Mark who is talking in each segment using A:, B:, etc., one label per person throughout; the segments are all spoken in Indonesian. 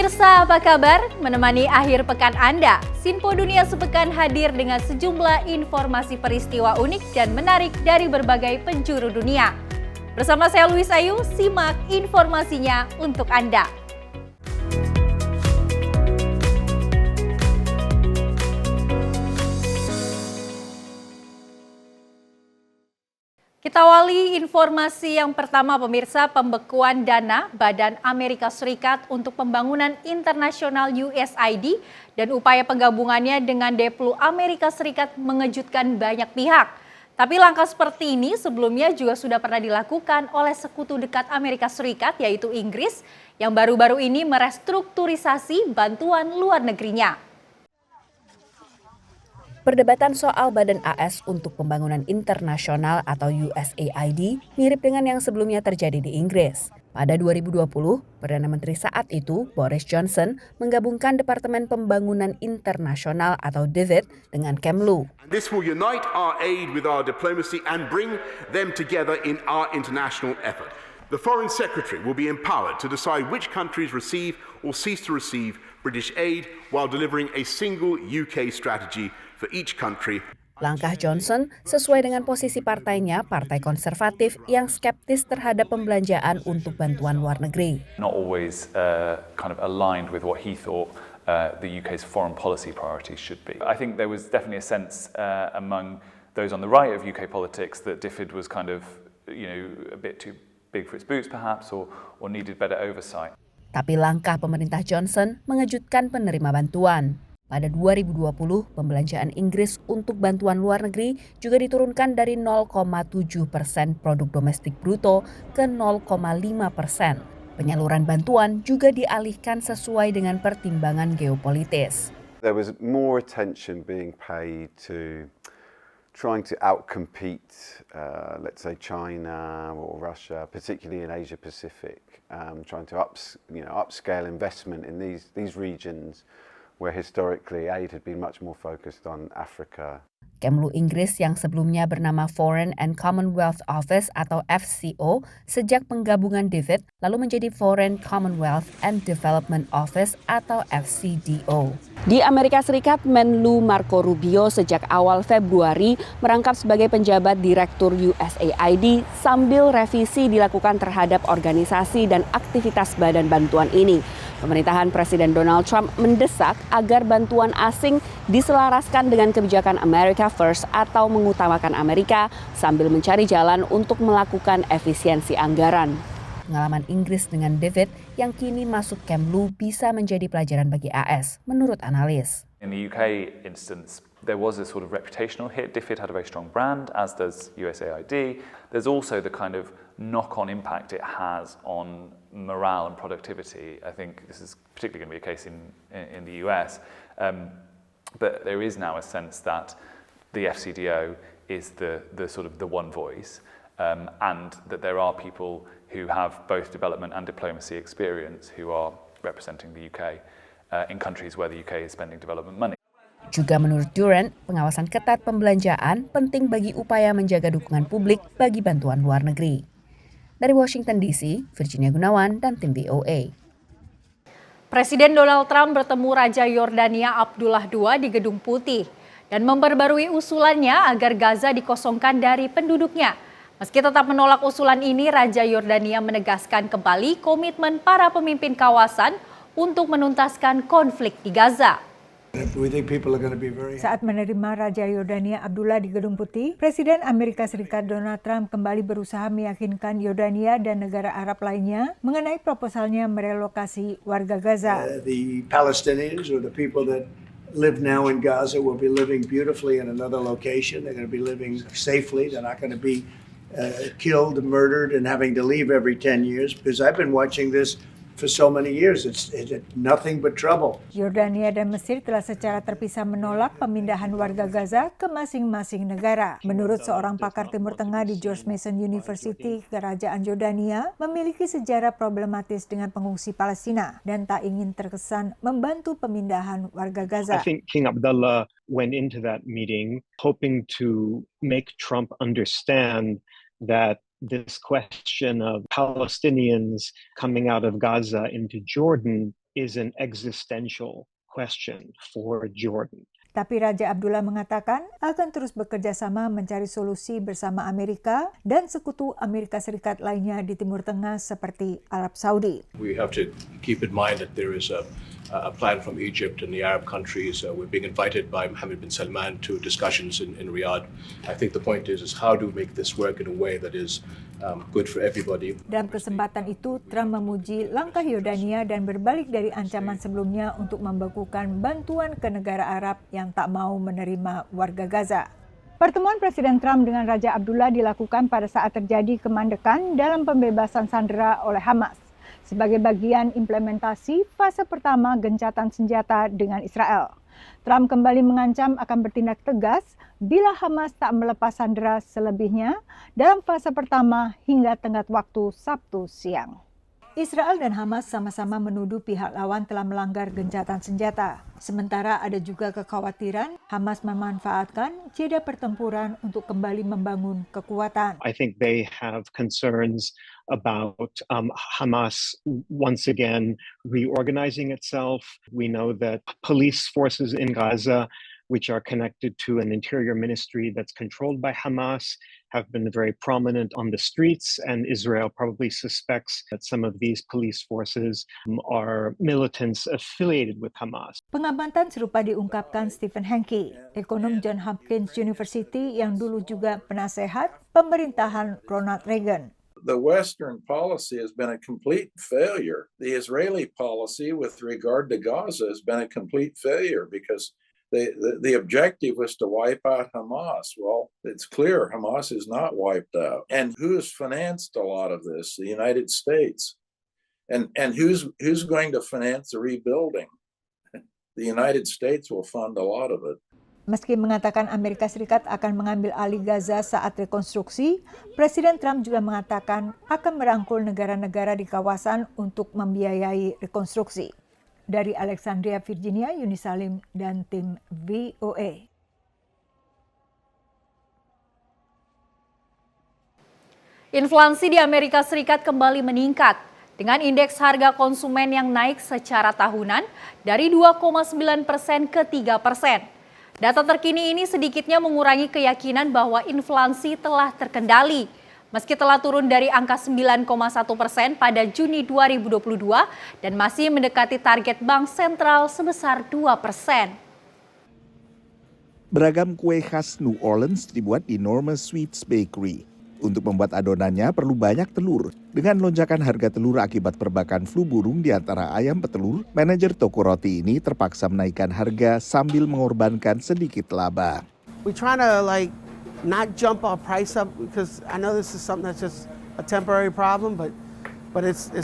A: Pemirsa, apa kabar? Menemani akhir pekan Anda, Sinpo Dunia Sepekan hadir dengan sejumlah informasi peristiwa unik dan menarik dari berbagai penjuru dunia. Bersama saya Luis Ayu, simak informasinya untuk Anda. Kita awali informasi yang pertama, pemirsa. Pembekuan dana Badan Amerika Serikat untuk Pembangunan Internasional USAID dan upaya penggabungannya dengan Deplu Amerika Serikat mengejutkan banyak pihak. Tapi langkah seperti ini sebelumnya juga sudah pernah dilakukan oleh sekutu dekat Amerika Serikat, yaitu Inggris, yang baru-baru ini merestrukturisasi bantuan luar negerinya.
B: Perdebatan soal Badan AS untuk Pembangunan Internasional atau USAID mirip dengan yang sebelumnya terjadi di Inggris. Pada 2020, Perdana Menteri saat itu, Boris Johnson, menggabungkan Departemen Pembangunan Internasional atau DFID dengan Kemlu.
C: This will unite our aid with our diplomacy and bring them together in our international effort. The Foreign Secretary will be empowered to decide which countries receive or cease to receive British aid while delivering a single UK strategy for each country.
B: Langkah Johnson sesuai dengan posisi partainya, Partai Konservatif yang skeptis terhadap pembelanjaan untuk bantuan luar negeri.
D: Not always kind of aligned with what he thought the UK's foreign policy priorities should be. I think there was definitely a sense among those on the right of UK politics that DFID was kind of, a bit too big for its boots perhaps, or needed better oversight.
B: Tapi langkah pemerintah Johnson mengejutkan penerima bantuan. Pada 2020, pembelanjaan Inggris untuk bantuan luar negeri juga diturunkan dari 0,7% produk domestik bruto ke 0,5%. Penyaluran bantuan juga dialihkan sesuai dengan pertimbangan geopolitis.
E: There was more attention being paid to trying to outcompete, let's say, China or Russia, particularly in Asia Pacific, trying to upscale investment in these regions where historically aid had been much more focused on Africa.
B: Kemlu Inggris yang sebelumnya bernama Foreign and Commonwealth Office atau FCO sejak penggabungan DFID lalu menjadi Foreign Commonwealth and Development Office atau FCDO. Di Amerika Serikat, Menlu Marco Rubio sejak awal Februari merangkap sebagai penjabat Direktur USAID sambil revisi dilakukan terhadap organisasi dan aktivitas badan bantuan ini. Pemerintahan Presiden Donald Trump mendesak agar bantuan asing diselaraskan dengan kebijakan America First atau mengutamakan Amerika sambil mencari jalan untuk melakukan efisiensi anggaran. Pengalaman Inggris dengan DFID yang kini masuk Kemlu bisa menjadi pelajaran bagi AS, menurut analis.
D: In the UK instance, there was a sort of reputational hit. DFID had a very strong brand, as does USAID. There's also the kind of knock-on impact it has on morale and productivity. I think this is particularly going to be a case in the US. But there is now a sense that the FCDO is the sort of the one voice, and that there are people who have both development and diplomacy experience who are representing the UK in countries where the UK is spending development money.
B: Juga menurut Durant, pengawasan ketat pembelanjaan penting bagi upaya menjaga dukungan publik bagi bantuan luar negeri. Dari Washington DC, Virginia Gunawan dan tim VOA.
A: Presiden Donald Trump bertemu Raja Yordania Abdullah II di Gedung Putih dan memperbarui usulannya agar Gaza dikosongkan dari penduduknya. Meski tetap menolak usulan ini, Raja Yordania menegaskan kembali komitmen para pemimpin kawasan untuk menuntaskan konflik di Gaza.
F: Saat menerima Raja Yordania Abdullah di Gedung Putih, Presiden Amerika Serikat Donald Trump kembali berusaha meyakinkan Yordania dan negara Arab lainnya mengenai proposalnya merelokasi warga Gaza.
G: The Palestinians or the people that live now in Gaza will be living beautifully in another location. They're going to be living safely. They're not going to be killed, murdered, and having to leave every 10 years. Because I've been watching this for so many years. It's nothing but trouble.
F: Yordania dan Mesir telah secara terpisah menolak pemindahan warga Gaza ke masing-masing negara. Menurut seorang pakar Timur Tengah di George Mason University, Kerajaan Yordania memiliki sejarah problematis dengan pengungsi Palestina dan tak ingin terkesan membantu pemindahan warga Gaza.
H: I think King Abdullah went into that meeting hoping to make Trump understand that this question of Palestinians coming out of Gaza into Jordan is an existential question for Jordan.
F: Tapi Raja Abdullah mengatakan akan terus bekerja sama mencari solusi bersama Amerika dan sekutu Amerika Serikat lainnya di Timur Tengah seperti Arab Saudi.
I: We have to keep in mind that there is a plan from Egypt and the Arab countries. We're being invited by Mohammed bin Salman to discussions in Riyadh. I think the point is how do we make this work in a way that is good for everybody.
F: Dalam kesempatan itu, Trump memuji langkah Yordania dan berbalik dari ancaman sebelumnya untuk membekukan bantuan ke negara Arab yang tak mau menerima warga Gaza. Pertemuan Presiden Trump dengan Raja Abdullah dilakukan pada saat terjadi kemandekan dalam pembebasan sandera oleh Hamas sebagai bagian implementasi fase pertama gencatan senjata dengan Israel. Trump kembali mengancam akan bertindak tegas bila Hamas tak melepas sandera selebihnya dalam fase pertama hingga tenggat waktu Sabtu siang. Israel dan Hamas sama-sama menuduh pihak lawan telah melanggar gencatan senjata. Sementara ada juga kekhawatiran Hamas memanfaatkan jeda pertempuran untuk kembali membangun kekuatan.
H: I think they have concerns about Hamas once again reorganizing itself. We know that police forces in Gaza, which are connected to an interior ministry that's controlled by Hamas, have been very prominent on the streets, and Israel probably suspects that some of these police forces are militants affiliated with Hamas.
F: Pengamatan serupa diungkapkan Stephen Hanke, ekonom Johns Hopkins University yang dulu juga penasehat pemerintahan Ronald Reagan.
J: The Western policy has been a complete failure. The Israeli policy with regard to Gaza has been a complete failure because the objective was to wipe out Hamas. Well, it's clear Hamas is not wiped out. And who's financed a lot of this? The United States. And who's going to finance the rebuilding? The United States will fund a lot of it.
F: Meski mengatakan Amerika Serikat akan mengambil alih Gaza saat rekonstruksi, Presiden Trump juga mengatakan akan merangkul negara-negara di kawasan untuk membiayai rekonstruksi. Dari Alexandria, Virginia, Yuni Salim, dan tim VOA.
A: Inflasi di Amerika Serikat kembali meningkat dengan indeks harga konsumen yang naik secara tahunan dari 2,9% ke 3%. Data terkini ini sedikitnya mengurangi keyakinan bahwa inflasi telah terkendali. Meski telah turun dari angka 9,1% pada Juni 2022 dan masih mendekati target Bank Sentral sebesar 2%.
K: Beragam kue khas New Orleans dibuat di Norma Sweets Bakery. Untuk membuat adonannya perlu banyak telur. Dengan lonjakan harga telur akibat perbakan flu burung di antara ayam petelur, manajer toko roti ini terpaksa menaikkan harga sambil mengorbankan sedikit laba.
L: We trying to not jump our price up because I know this is something that's just a temporary problem, but it's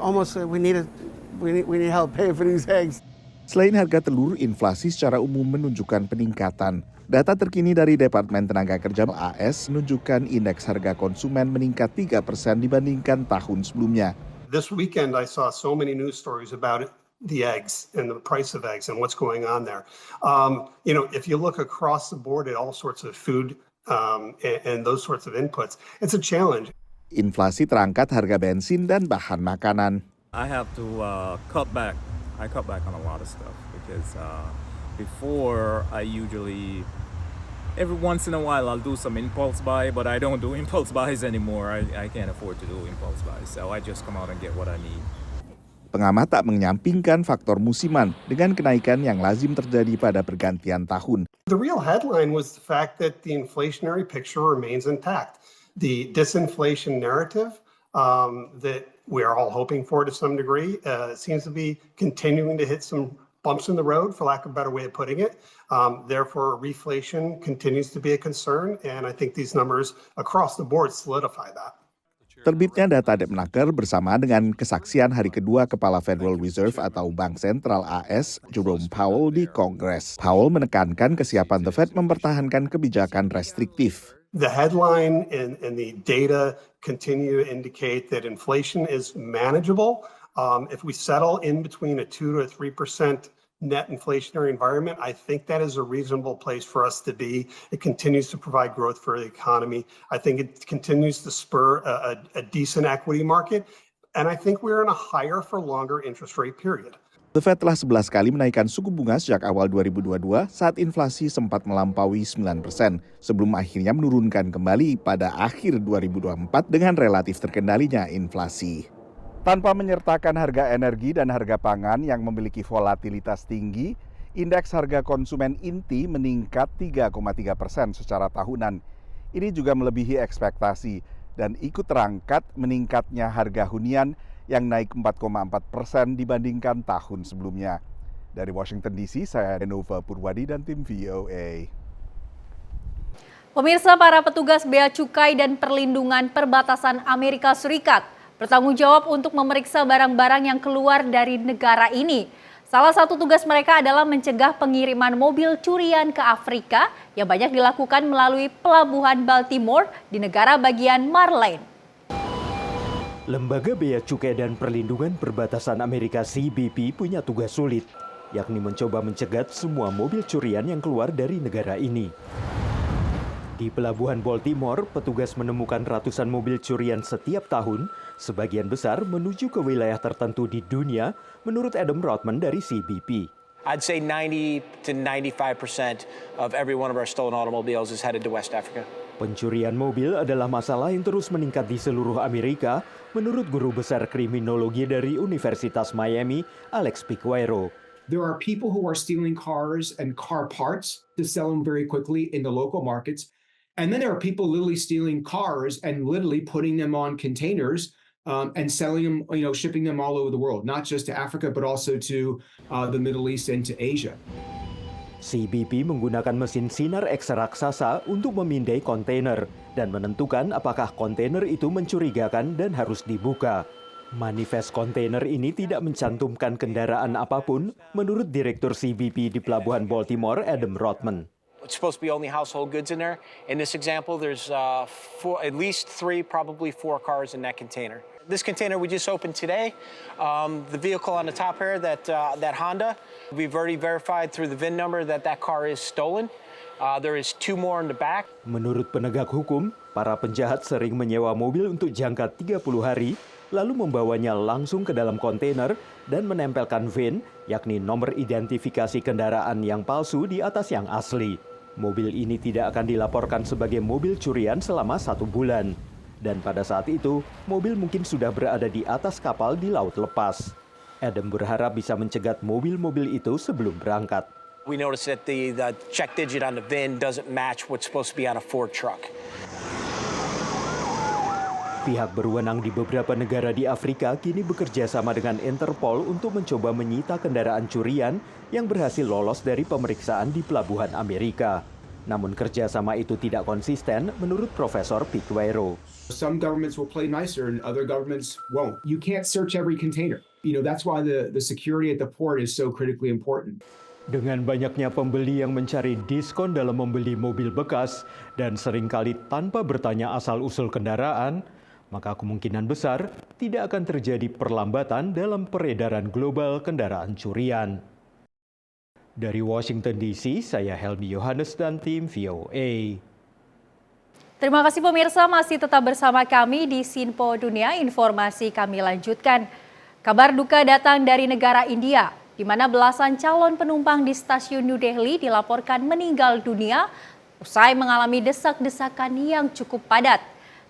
L: almost we need help pay for these eggs.
K: Selain harga telur, inflasi secara umum menunjukkan peningkatan. Data terkini dari Departemen Tenaga Kerja AS menunjukkan indeks harga konsumen meningkat 3% dibandingkan tahun sebelumnya.
M: This weekend I saw so many news stories about the eggs and the price of eggs and what's going on there. If you look across the board at all sorts of food and those sorts of inputs, it's a challenge.
K: Inflasi terangkat harga bensin dan bahan makanan.
N: I have to cut back. I cut back on a lot of stuff because before I usually every once in a while I'll do some impulse buy, but I don't do impulse buys anymore. I can't afford to do impulse buys, so I just come out and get what I need.
K: Pengamat tak menyampingkan faktor musiman dengan kenaikan yang lazim terjadi pada pergantian tahun.
M: The real headline was the fact that the inflationary picture remains intact. The disinflation narrative that we are all hoping for to some degree seems to be continuing to hit some bumps in the road, for lack of a better way of putting it. Therefore, reflation continues to be a concern, and I think these numbers across the board solidify that.
K: Terbitnya data Debtnaker bersama dengan kesaksian hari kedua Kepala Federal Reserve atau Bank Sentral AS, Jerome Powell di Kongres. Powell menekankan kesiapan The Fed mempertahankan kebijakan restriktif.
M: The headline and the data continue to indicate that inflation is manageable. If we settle in between a 2 to 3% net inflationary environment, I think that is a reasonable place for us to be. It continues to provide growth for the economy. I think it continues to spur a decent equity market. And I think we're in a higher for longer interest rate period.
K: The Fed telah 11 kali menaikkan suku bunga sejak awal 2022 saat inflasi sempat melampaui 9% sebelum akhirnya menurunkan kembali pada akhir 2024 dengan relatif terkendalinya inflasi. Tanpa menyertakan harga energi dan harga pangan yang memiliki volatilitas tinggi, indeks harga konsumen inti meningkat 3,3% secara tahunan. Ini juga melebihi ekspektasi dan ikut terangkat meningkatnya harga hunian yang naik 4,4% dibandingkan tahun sebelumnya. Dari Washington DC, saya Renova Purwadi dan tim VOA.
A: Pemirsa, para petugas Bea Cukai dan Perlindungan Perbatasan Amerika Serikat bertanggung jawab untuk memeriksa barang-barang yang keluar dari negara ini. Salah satu tugas mereka adalah mencegah pengiriman mobil curian ke Afrika yang banyak dilakukan melalui pelabuhan Baltimore di negara bagian Maryland.
O: Lembaga Bea Cukai dan Perlindungan Perbatasan Amerika CBP punya tugas sulit, yakni mencoba mencegat semua mobil curian yang keluar dari negara ini. Di pelabuhan Baltimore, petugas menemukan ratusan mobil curian setiap tahun, sebagian besar menuju ke wilayah tertentu di dunia, menurut Adam Rothman dari CBP.
P: I'd say 90 to 95% of every one of our stolen automobiles is headed to West Africa.
O: Pencurian mobil adalah masalah yang terus meningkat di seluruh Amerika, menurut guru besar kriminologi dari Universitas Miami, Alex Piqueiro.
Q: There are people who are stealing cars and car parts to sell them very quickly in the local markets. And then there are people literally stealing cars and literally putting them on containers and selling them, shipping them all over the world, not just to Africa, but also to the Middle East and to Asia.
O: CBP menggunakan mesin sinar X raksasa untuk memindai kontainer dan menentukan apakah kontainer itu mencurigakan dan harus dibuka. Manifest kontainer ini tidak mencantumkan kendaraan apapun, menurut Direktur CBP di Pelabuhan Baltimore, Adam Rothman.
P: It's supposed to be only household goods in there. In this example, there's at least 3, probably 4 cars in that container. This container we just opened today, the vehicle on the top here, that Honda, we've already verified through the VIN number that car is stolen. There is 2 more in the back.
O: Menurut penegak hukum, para penjahat sering menyewa mobil untuk jangka 30 hari, lalu membawanya langsung ke dalam kontainer dan menempelkan VIN, yakni nomor identifikasi kendaraan yang palsu di atas yang asli. Mobil ini tidak akan dilaporkan sebagai mobil curian selama 1 bulan. Dan pada saat itu, mobil mungkin sudah berada di atas kapal di laut lepas. Adam berharap bisa mencegat mobil-mobil itu sebelum berangkat.
P: We noticed that the check digit on the VIN doesn't match what's supposed to be on a Ford truck.
O: Pihak berwenang di beberapa negara di Afrika kini bekerja sama dengan Interpol untuk mencoba menyita kendaraan curian yang berhasil lolos dari pemeriksaan di pelabuhan Amerika. Namun kerjasama itu tidak konsisten menurut Profesor Piqueiro.
Q: Some governments will play nicer and other governments won't. You can't search every container. That's why the security at the port is so critically important.
O: Dengan banyaknya pembeli yang mencari diskon dalam membeli mobil bekas dan seringkali tanpa bertanya asal-usul kendaraan, maka kemungkinan besar tidak akan terjadi perlambatan dalam peredaran global kendaraan curian. Dari Washington DC, saya Helmi Yohanes dan tim VOA.
A: Terima kasih pemirsa, masih tetap bersama kami di Sinpo Dunia. Informasi kami lanjutkan. Kabar duka datang dari negara India, di mana belasan calon penumpang di stasiun New Delhi dilaporkan meninggal dunia usai mengalami desak-desakan yang cukup padat.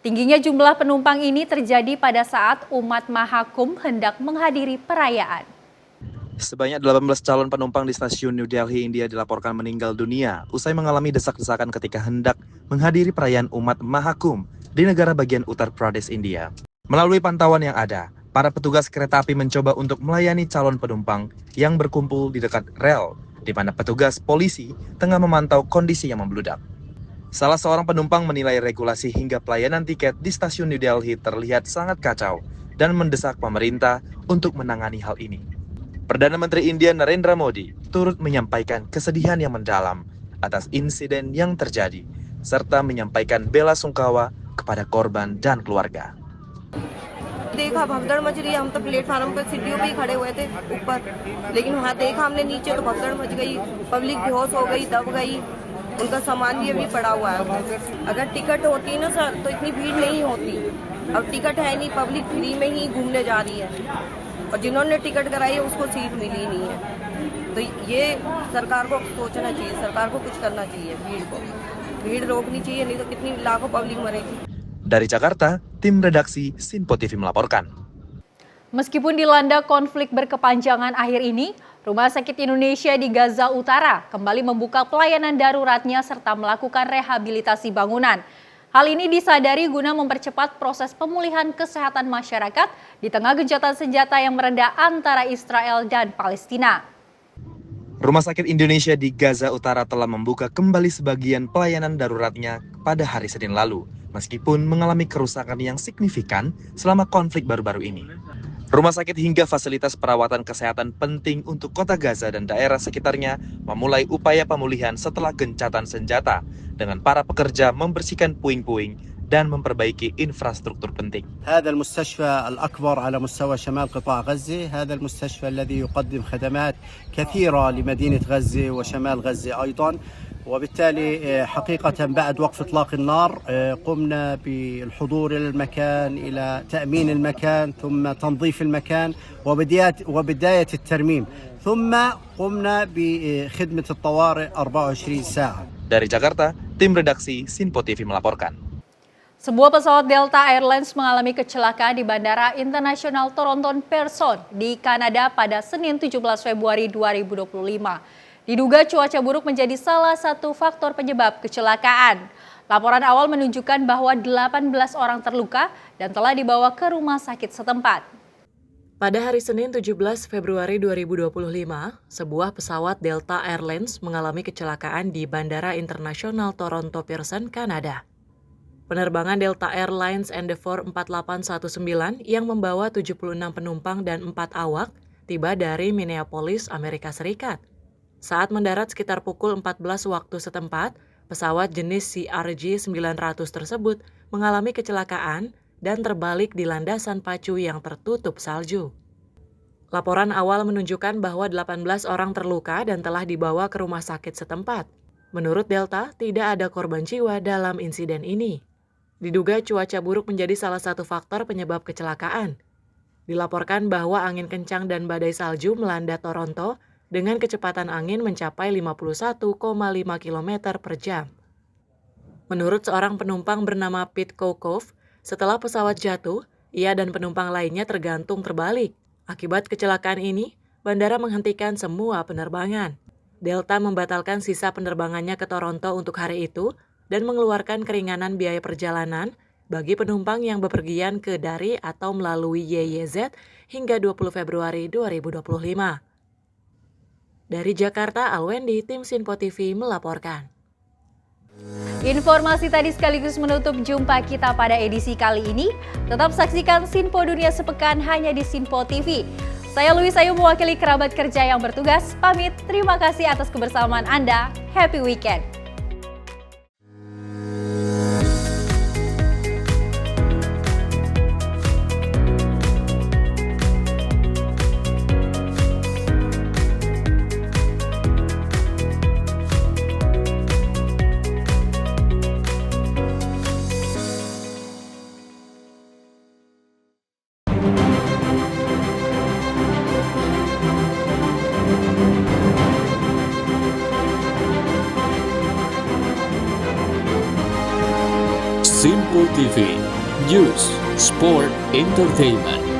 A: Tingginya jumlah penumpang ini terjadi pada saat umat Mahakumbh hendak menghadiri perayaan.
R: Sebanyak 18 calon penumpang di stasiun New Delhi, India dilaporkan meninggal dunia usai mengalami desak-desakan ketika hendak menghadiri perayaan umat Mahakumbh di negara bagian Uttar Pradesh, India. Melalui pantauan yang ada, para petugas kereta api mencoba untuk melayani calon penumpang yang berkumpul di dekat rel, di mana petugas polisi tengah memantau kondisi yang membludak. Salah seorang penumpang menilai regulasi hingga pelayanan tiket di stasiun New Delhi terlihat sangat kacau dan mendesak pemerintah untuk menangani hal ini. Perdana Menteri India Narendra Modi turut menyampaikan kesedihan yang mendalam atas insiden yang terjadi, serta menyampaikan bela sungkawa kepada korban dan keluarga.
S: देखा भगदड़ मच रही है, हम तो प्लेटफार्म पर सीढ़ियों पे ही खड़े हुए थे ऊपर, लेकिन वहाँ देखा हमने नीचे तो भगदड़ मच गई, पब्लिक बेहोश हो गई, दब गई, उनका सामान भी अभी पड़ा हुआ है। अगर टिकट होती ना सर तो इतनी भीड़ नहीं होती। अब टिकट है नहीं, पब्लिक फ्री में ही घूमने जा रही है और जिन्होंने टिकट कराई है उसको सीट मिली नहीं है। तो ये सरकार को सोचना चाहिए, सरकार को कुछ करना चाहिए, भीड़ रोकनी चाहिए, नहीं तो कितनी लाखों पब्लिक मरेगी।
R: Dari Jakarta, tim redaksi Sinpo TV melaporkan.
A: Meskipun dilanda konflik berkepanjangan akhir ini, Rumah Sakit Indonesia di Gaza Utara kembali membuka pelayanan daruratnya serta melakukan rehabilitasi bangunan. Hal ini disadari guna mempercepat proses pemulihan kesehatan masyarakat di tengah gencatan senjata yang mereda antara Israel dan Palestina.
R: Rumah Sakit Indonesia di Gaza Utara telah membuka kembali sebagian pelayanan daruratnya pada hari Senin lalu, meskipun mengalami kerusakan yang signifikan selama konflik baru-baru ini. Rumah sakit hingga fasilitas perawatan kesehatan penting untuk kota Gaza dan daerah sekitarnya memulai upaya pemulihan setelah gencatan senjata, dengan para pekerja membersihkan puing-puing dan memperbaiki infrastruktur penting.
L: هذا المستشفى الأكبر على مستوى شمال قطاع غزة، هذا المستشفى الذي يقدم خدمات كثيرة لمدينة غزة وشمال غزة أيضا، وبالتالي حقيقة بعد وقف إطلاق النار قمنا بالحضور إلى المكان، إلى تأمين المكان، ثم تنظيف المكان وبداية الترميم، ثم قمنا بخدمة الطوارئ 24 ساعة.
R: Dari Jakarta, tim redaksi Sinpo TV melaporkan.
A: Sebuah pesawat Delta Airlines mengalami kecelakaan di Bandara Internasional Toronto Pearson di Kanada pada Senin 17 Februari 2025. Diduga cuaca buruk menjadi salah satu faktor penyebab kecelakaan. Laporan awal menunjukkan bahwa 18 orang terluka dan telah dibawa ke rumah sakit setempat.
T: Pada hari Senin 17 Februari 2025, sebuah pesawat Delta Airlines mengalami kecelakaan di Bandara Internasional Toronto Pearson, Kanada. Penerbangan Delta Airlines Endeavour 4819 yang membawa 76 penumpang dan 4 awak tiba dari Minneapolis, Amerika Serikat. Saat mendarat sekitar pukul 14 waktu setempat, pesawat jenis CRJ-900 tersebut mengalami kecelakaan dan terbalik di landasan pacu yang tertutup salju. Laporan awal menunjukkan bahwa 18 orang terluka dan telah dibawa ke rumah sakit setempat. Menurut Delta, tidak ada korban jiwa dalam insiden ini. Diduga cuaca buruk menjadi salah satu faktor penyebab kecelakaan. Dilaporkan bahwa angin kencang dan badai salju melanda Toronto dengan kecepatan angin mencapai 51,5 km per jam. Menurut seorang penumpang bernama Pete Kokov, setelah pesawat jatuh, ia dan penumpang lainnya tergantung terbalik. Akibat kecelakaan ini, bandara menghentikan semua penerbangan. Delta membatalkan sisa penerbangannya ke Toronto untuk hari itu dan mengeluarkan keringanan biaya perjalanan bagi penumpang yang bepergian ke dari atau melalui YYZ hingga 20 Februari 2025. Dari Jakarta, Alwendi, tim Sinpo TV melaporkan.
A: Informasi tadi sekaligus menutup jumpa kita pada edisi kali ini. Tetap saksikan Sinpo Dunia Sepekan hanya di Sinpo TV. Saya Louis Ayu mewakili kerabat kerja yang bertugas. Pamit, terima kasih atas kebersamaan Anda. Happy weekend.
U: Sinpo TV, News, Sport, Entertainment.